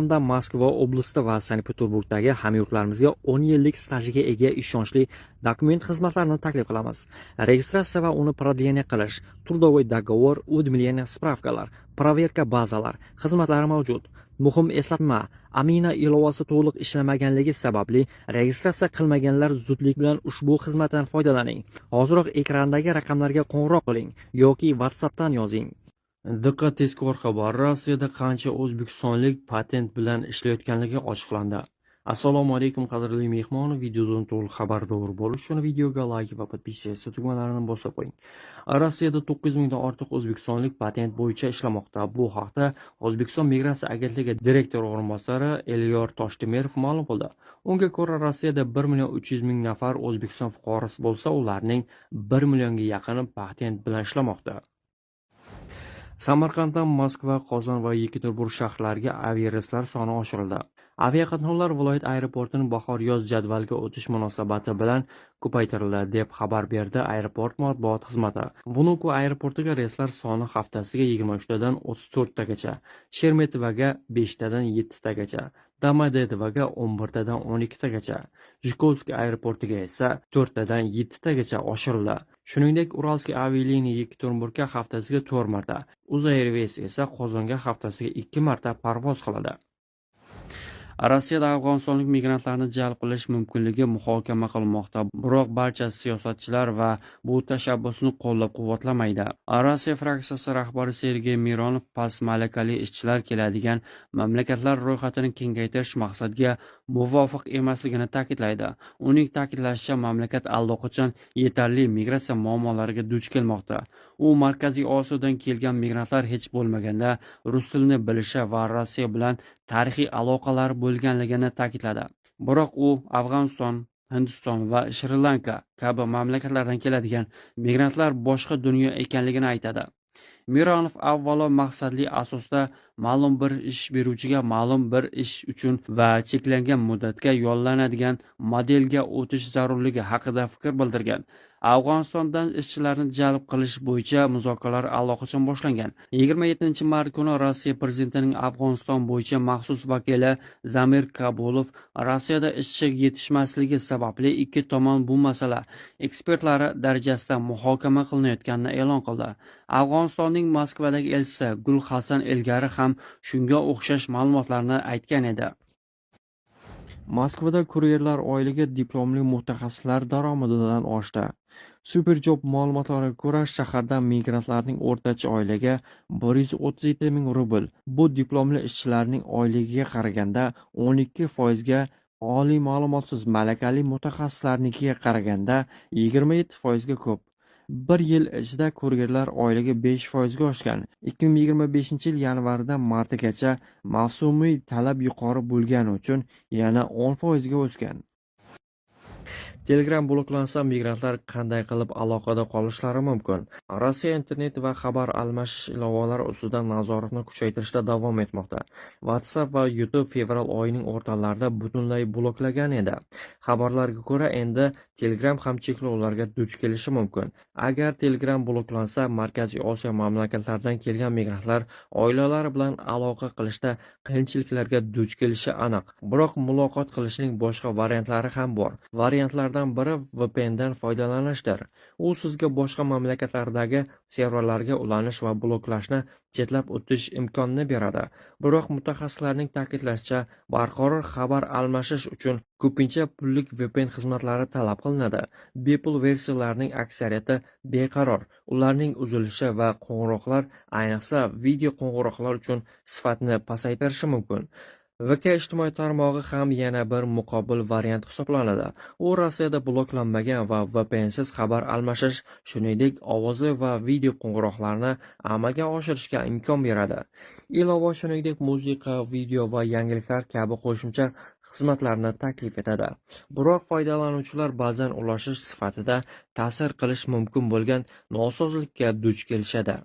Samarqandda, Moskva oblasti va Sankt-Peterburgdagi hamyurtlarimizga 10 yillik stajiga ega ishonchli dokument xizmatlarini taklif qilamiz. Registratsiya va uni продление qilish, трудовой договор, уведомление, spravkalar, проверка bazalar xizmatlari mavjud. Muhim eslatma, Amina ilovasi to'liq ishlamaganligi sababli registratsiya qilmaganlar zudlik bilan ushbu xizmatdan foydalaning. Hoziroq ekrandagi raqamlarga qo'ng'iroq qiling yoki WhatsAppdan yozing. Diqqat, tezkor xabar. Rossiyada qancha o'zbekistonlik patent bilan ishlayotganligi ochiqlandi. Assalomu alaykum qadrli mehmon, videodan to'liq xabardor bo'lish uchun videoga like va podpiska tugmalarini bosib qo'ying. Rossiyada 9000 dan ortiq o'zbekistonlik patent bo'yicha ishlamoqda. Bu haqda O'zbekiston Migratsiya agentligi direktor o'rinbosari Elyor Toshtemirov ma'lum qildi. Unga ko'ra, Rossiyada 1.300.000 nafar O'zbekiston fuqarosi bo'lsa, ularning 1 millionga yaqini patent bilan ishlamoqda. Samarqanddan Moskva, Qozon va Yekaterinburg shaharlariga aviareyslar soni oshirildi. Aviaqatnovlar viloyat aeroportining bahor-yoz jadvalga o'tish munosabati bilan ko'paytirildi, deb xabar berdi aeroport matbuot xizmati. Bunuku aeroportiga reyslar soni haftasiga 23 dan 34 tagacha, Sheremetyevoga 5 dan 7 tagacha, Domodedovoga 11 dan 12 tagacha, Zhukovskiy aeroportiga esa 4 dan 7 tagacha oshirildi. Shuningdek, Uralskiy avialiniya Yekaterinburgga haftasiga 4 marta, UzAirways esa Qozonga haftasiga 2 marta parvoz qiladi. Rossiyada afg'onistonlik migrantlarni jalb qilish mumkinligi muhokama qilinmoqda, biroq barcha siyosatchilar va bu tashabbusni qo'llab-quvvatlamaydi. Rossiya fraksiyasi rahbari Sergey Mironov past malakali ishchilar keladigan mamlakatlar ro'yxatini kengaytirish maqsadga muvofiq emasligini ta'kidlaydi. Uning ta'kidlashicha, mamlakat allaqachon yetarli migratsiya muammolariga duch kelmoqda. U Markaziy Osiyodan kelgan migrantlar hech bo'lmaganda rus tilini bilishi va Rossiya bilan tarixiy aloqalar bo'lganligini ta'kidladi. Biroq u Afg'oniston, Hindiston va Shri-Lanka kabi mamlakatlardan keladigan migrantlar boshqa dunyo ekanligini aytadi. Mironov avvalo maqsadli asosda ma'lum bir ish beruvchiga ma'lum bir ish uchun va cheklangan muddatga yollanadigan modelga o'tish zarurligi haqida fikr bildirgan. Afg'onistondan ishchilarni jalb qilish bo'yicha muzokaralar allaqachon boshlangan. 27-mart kuni Rossiya prezidentining Afg'oniston bo'yicha maxsus vakili Zamir Kabulov Rossiyada ishchi yetishmasligi sababli ikki tomon bu masala ekspertlari darajasida muhokama qilinayotganini e'lon qildi. Afg'onistonning Moskvadagi elchisi Gul Hasan ilgari ham shunga o'xshash ma'lumotlarni aytgan edi. Moskvada kuryerlar oyligi diplomli mutaxassislar daromadidan oshdi. Superjob ma'lumotlariga ko'ra, shaharda migrantlarning o'rtacha oyligi 137 ming rubl. Bu diplomli ishchilarning oyligiga qaraganda 12% ga, oliy ma'lumotsiz malakali mutaxassislarnikiga qaraganda 27% ga ko'p. Bir yil ichida kuryerlar oyligi 5% ga oshgan. 2025-yil yanvardan martgacha mavsumiy talab yuqori bo'lgani uchun yana 10% ga o'sgan. Telegram bloklansa, migrantlar qanday qilib aloqada qolishlari mumkin? Rossiya internet va xabar almashish ilovalari ustidan nazoratni kuchaytirishda davom etmoqda. WhatsApp va YouTube fevral oyining o'rtalarida butunlay bloklagan edi. Xabarlarga ko'ra, endi Telegram ham cheklovlarga duch kelishi mumkin. Agar Telegram bloklansa, Markaziy Osiyo mamlakatlaridan kelgan migrantlar oilalari bilan aloqa qilishda qiyinchiliklarga duch kelishi aniq. Biroq muloqot qilishning boshqa variantlari ham bor. Variantlardan biri VPNdan foydalanishdir. U sizga boshqa mamlakatlardagi serverlarga ulanish va bloklashni chetlab o'tish imkonini beradi. Biroq mutaxassislarning ta'kidlashicha, barqaror xabar almashish uchun ko'pincha pullik VPN xizmatlari talab qilinadi. Bepul versiyalarning aksariyati beqaror. Ularning uzilishi va qo'ng'iroqlar, ayniqsa video qo'ng'iroqlar uchun sifatni pasaytirishi mumkin. VK ijtimoiy tarmog'i ham yana bir muqobil variant hisoblanadi. U Rossiyada bloklanmagan va VPNsiz xabar almashish, shuningdek ovozli va video qo'ng'iroqlarni amalga oshirishga imkon beradi. Ilova shuningdek musiqa, video va yangiliklar kabi qo'shimcha xizmatlarni taklif etadi. Biroq foydalanuvchilar ba'zan ulashish sifatida ta'sir qilish mumkin bo'lgan nosozlikka duch kelishadi.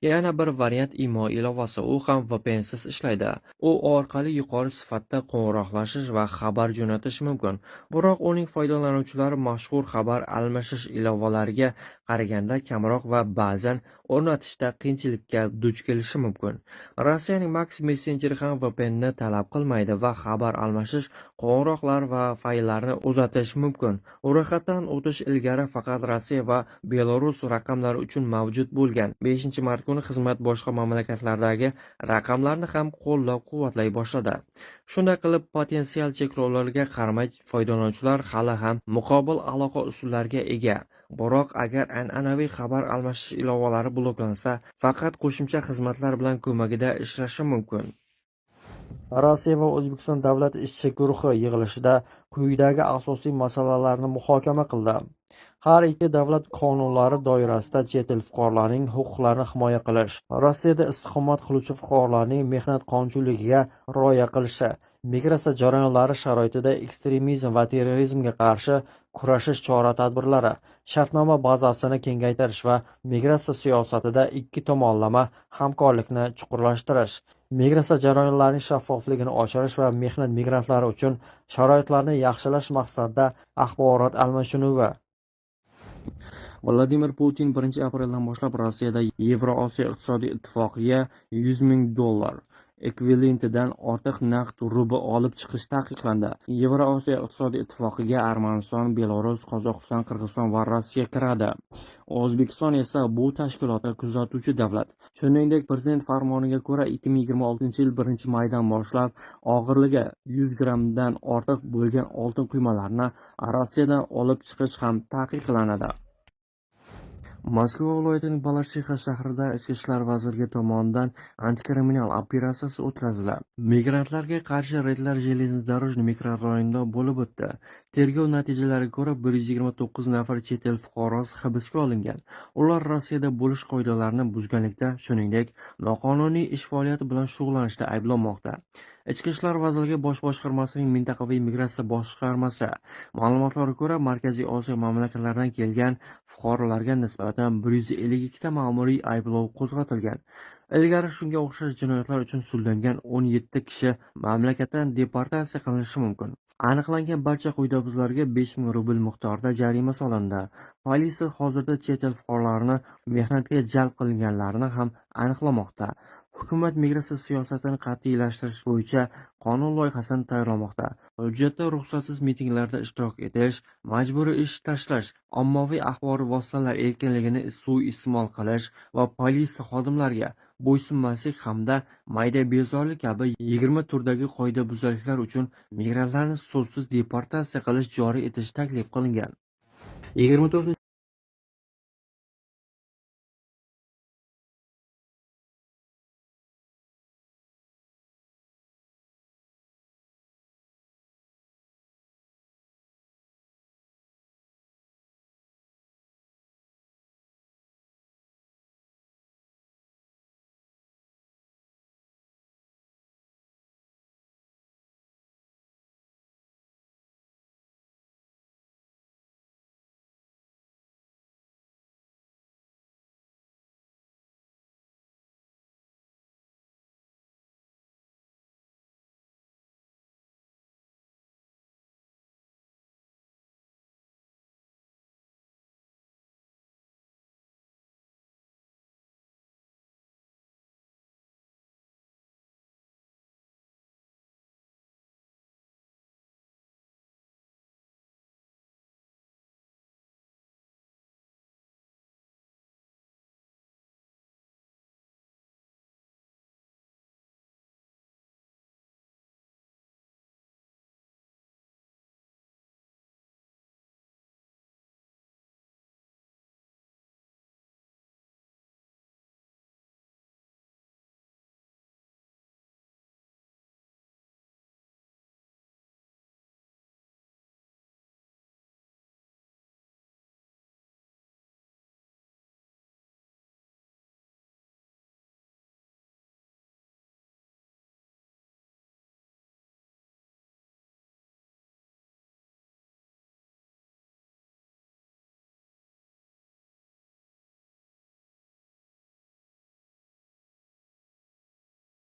Yana bir variant imo ilovasi, u ham VPNsiz ishlaydi. U orqali yuqori sifatda qo'ng'iroqlashish va xabar jo'natish mumkin. Biroq uning foydalanuvchilari mashhur xabar almashish ilovalariga qaraganda kamroq va ba'zan o'rnatishda qiyinchilikka duch kelishi mumkin. Rossiyaning Max messenjeri ham VPNni talab qilmaydi va xabar almashish, qo'ng'iroqlar va fayllarni uzatish mumkin. Ro'yxatdan o'tish ilgari faqat Rossiya va Belarus raqamlari uchun mavjud bo'lgan. 5-mart kuni xizmat boshqa mamlakatlardagi raqamlarni ham qo'llab-quvvatlay boshladi. Shunday qilib, potensial cheklovlarga qaramay, foydalanuvchilar hali ham muqobil aloqa usullariga ega. Biroq agar an'anaviy xabar almashish ilovalari bloklansa, faqat qo'shimcha xizmatlar bilan ko'magida ishlashi mumkin. Rossiya va O'zbekiston davlat ishchi guruhi yig'ilishida quyidagi asosiy masalalarni muhokama qildi. Har ikki davlat qonunlari doirasida chet el fuqarolarining huquqlarini himoya qilish, Rossiyada istiqomat qiluvchi fuqarolarning mehnat qonunchiligiga rioya qilishi, migratsiya jarayonlari sharoitida ekstremizm va terrorizmga qarshi kurashish chora-tadbirlari, shartnoma bazasini kengaytirish va migratsiya siyosatida ikki tomonlama hamkorlikni chuqurlashtirish, migratsiya jarayonlarining shaffofligini oshirish va mehnat migrantlari uchun sharoitlarni yaxshilash maqsadida axborot almashinuvi. Vladimir Putin 1 apreldan boshlab Rossiyada Yevroosiyo iqtisodiy ittifoqiga $100,000 ekvivalentidan ortiq naqd rubl olib chiqish taqiqlandi. Yevroosiyo iqtisodiy ittifoqiga Armaniston, Belarus, Qozog'iston, Qirg'iziston va Rossiya kiradi. O'zbekiston esa bu tashkilotga kuzatuvchi davlat. Shuningdek, prezident farmoniga ko'ra 2026-yil 1-maydan boshlab og'irligi 100 grammdan ortiq bo'lgan oltin quymalarni Rossiyadan olib chiqish ham taqiqlanadi. Moskva viloyatining Balashixha shahrida Ichki ishlar vazirligi tomonidan antikriminal operatsiyasi o'tkazildi. Migrantlarga qarshi reydlar Железнодорожный mikrorayonida bo'lib o'tdi. Tergov natijalariga ko'ra 129 nafar chet el fuqarosi hibsga olingan. Ular Rossiyada bo'lish qoidalarini buzganlikda, shuningdek, noqonuniy ish faoliyati bilan shug'ullanishda ayblanmoqda. Ichki ishlar vazirligi bosh boshqarmasining mintaqaviy migratsiya boshqarmasi ma'lumotlariga ko'ra, Markaziy Osiyo mamlakatlaridan kelgan fuqarolarga nisbatan 152 ta ma'muriy ayblov qo'zg'atilgan. Ilgari shunga o'xshash jinoyatlar uchun sudlangan 17 kishi mamlakatdan deportatsiya qilinishi mumkin. Aniqlangan barcha qoidabuzarga 5,000 rubl miqdorida jarima solindi. Politsiya hozirda chet el fuqarolarini mehnatga jalb qilinganlarini ham aniqlamoqda. Hukumat migratsiya siyosatini qat'iylashtirish bo'yicha qonun loyihasini tayyorlamoqda. Hujjatda ruxsatsiz mitinglarda ishtirok etish, majburiy ish tashlash, ommaviy axborot vositalari erkinligini suiiste'mol qilish va politsiya xodimlariga bo'ysunmaslik hamda mayda bezorilik kabi 20 turdagi qoidabuzarliklar uchun migrantlarni so'zsiz deportatsiya qilish joriy etish taklif qilingan. 24